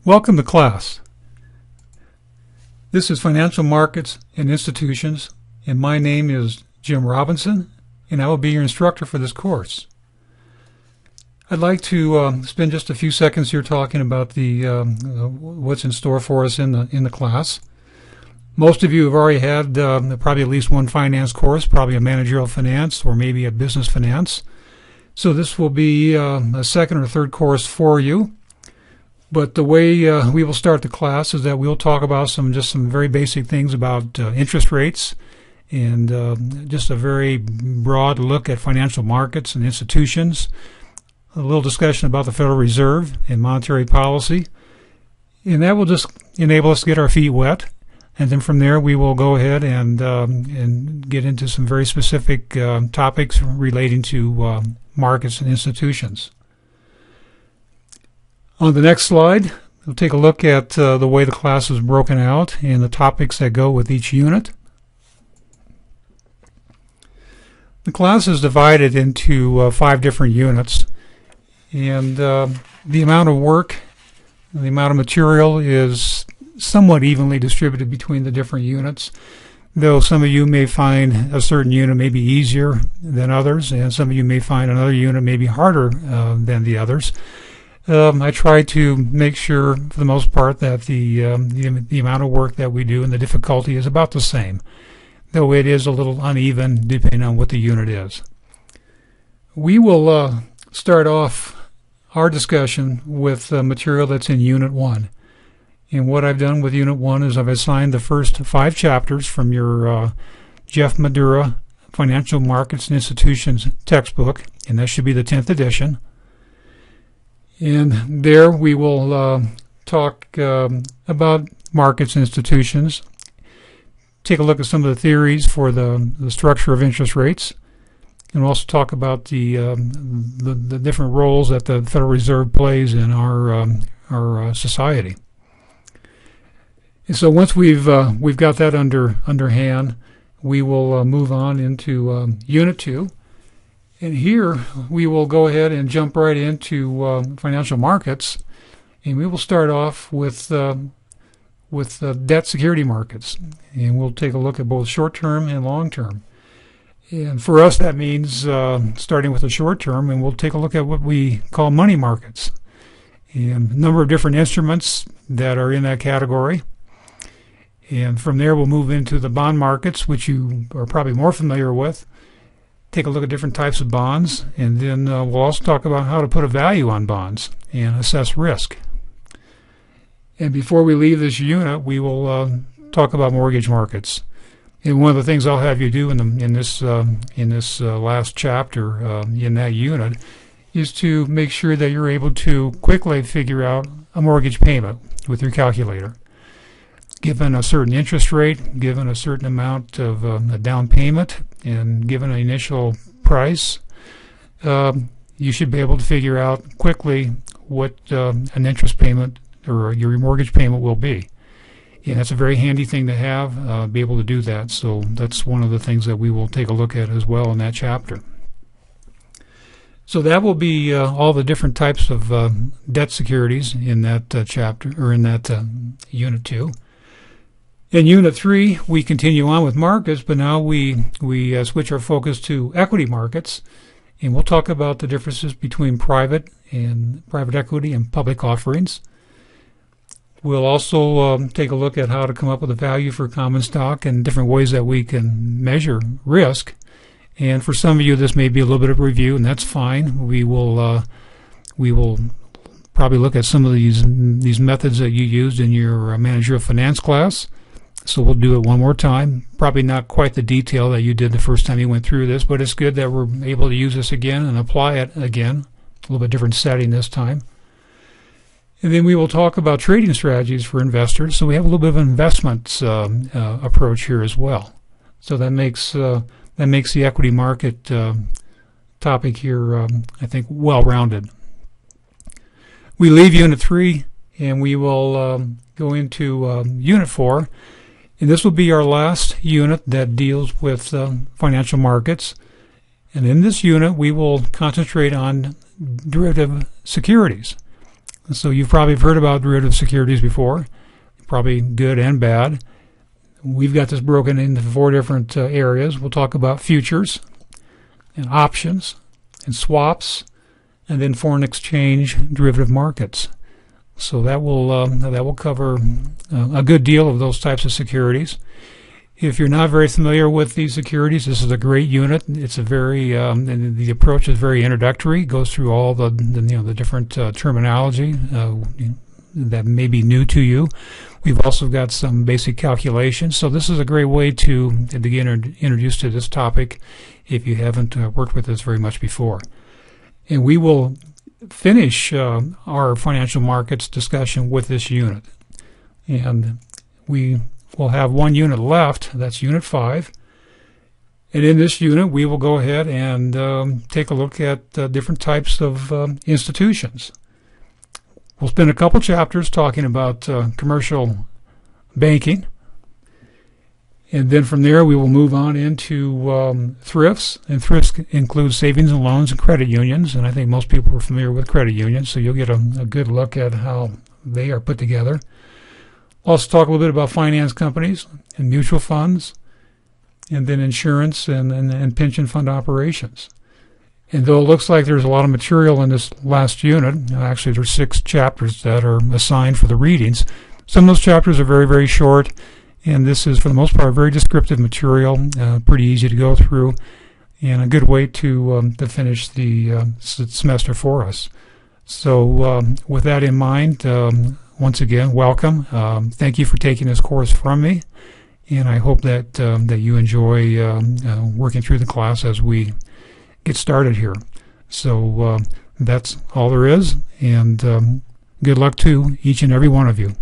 Welcome to class. This is Financial Markets and Institutions, and my name is Jim Robinson, and I will be your instructor for this course. I'd like to spend just a few seconds here talking about what's in store for us in the class. Most of you have already had probably at least one finance course, probably a managerial finance or maybe a business finance. So this will be a second or third course for you. But the way we will start the class is that we'll talk about some very basic things about interest rates and just a very broad look at financial markets and institutions, a little discussion about the Federal Reserve and monetary policy, and that will just enable us to get our feet wet. And then from there we will go ahead and get into some very specific topics relating to markets and institutions. On the next slide, we'll take a look at the way the class is broken out and the topics that go with each unit. The class is divided into 5 different units, and the amount of work, the amount of material is somewhat evenly distributed between the different units, though some of you may find a certain unit may be easier than others, and some of you may find another unit may be harder than the others. I try to make sure, for the most part, that the amount of work that we do and the difficulty is about the same, though it is a little uneven depending on what the unit is. We will start off our discussion with material that's in Unit 1. And what I've done with Unit 1 is I've assigned the first 5 chapters from your Jeff Madura Financial Markets and Institutions textbook, and that should be the 10th edition. And there we will talk about markets and institutions, take a look at some of the theories for the structure of interest rates, and we'll also talk about the different roles that the Federal Reserve plays in our society. And so once we've got that underhand, we will move on into Unit 2. And here we will go ahead and jump right into financial markets, and we will start off with debt security markets, and we'll take a look at both short-term and long-term. And for us, that means starting with the short-term, and we'll take a look at what we call money markets, and a number of different instruments that are in that category. And from there, we'll move into the bond markets, which you are probably more familiar with. Take a look at different types of bonds, and then we'll also talk about how to put a value on bonds and assess risk. And before we leave this unit, we will talk about mortgage markets. And one of the things I'll have you do in this last chapter in that unit is to make sure that you're able to quickly figure out a mortgage payment with your calculator. Given a certain interest rate, given a certain amount of a down payment, and given an initial price, you should be able to figure out quickly what an interest payment or your mortgage payment will be. And that's a very handy thing to have, be able to do that. So that's one of the things that we will take a look at as well in that chapter. So that will be all the different types of debt securities in that chapter, or in that Unit 2. In Unit 3, we continue on with markets, but now we switch our focus to equity markets, and we'll talk about the differences between private equity and public offerings. We'll also take a look at how to come up with a value for common stock and different ways that we can measure risk. And for some of you, this may be a little bit of a review, and that's fine. We will probably look at some of these methods that you used in your managerial finance class. So we'll do it one more time. Probably not quite the detail that you did the first time you went through this, but it's good that we're able to use this again and apply it again. A little bit different setting this time. And then we will talk about trading strategies for investors. So we have a little bit of an investments approach here as well. So that makes the equity market topic here, I think, well-rounded. We leave Unit 3, and we will go into Unit 4. And this will be our last unit that deals with financial markets. And in this unit, we will concentrate on derivative securities. So you've probably heard about derivative securities before, probably good and bad. We've got this broken into 4 different areas. We'll talk about futures and options and swaps, and then foreign exchange derivative markets. So that will cover a good deal of those types of securities. If you're not very familiar with these securities, this is a great unit. It's a very and the approach is very introductory. It goes through all the different terminology that may be new to you. We've also got some basic calculations. So this is a great way to get introduced to this topic if you haven't worked with this very much before. And we will finish our financial markets discussion with this unit. And we will have one unit left. That's Unit 5. And in this unit, we will go ahead and take a look at different types of institutions. We'll spend a couple chapters talking about commercial banking. And then from there, we will move on into thrifts. And thrifts include savings and loans and credit unions. And I think most people are familiar with credit unions, so you'll get a good look at how they are put together. Also talk a little bit about finance companies and mutual funds, and then insurance and pension fund operations. And though it looks like there's a lot of material in this last unit, actually there's 6 chapters that are assigned for the readings. Some of those chapters are very, very short, and this is, for the most part, very descriptive material, pretty easy to go through, and a good way to finish the semester for us. So with that in mind, once again, welcome. Thank you for taking this course from me, and I hope that you enjoy working through the class as we get started here. So that's all there is, and good luck to each and every one of you.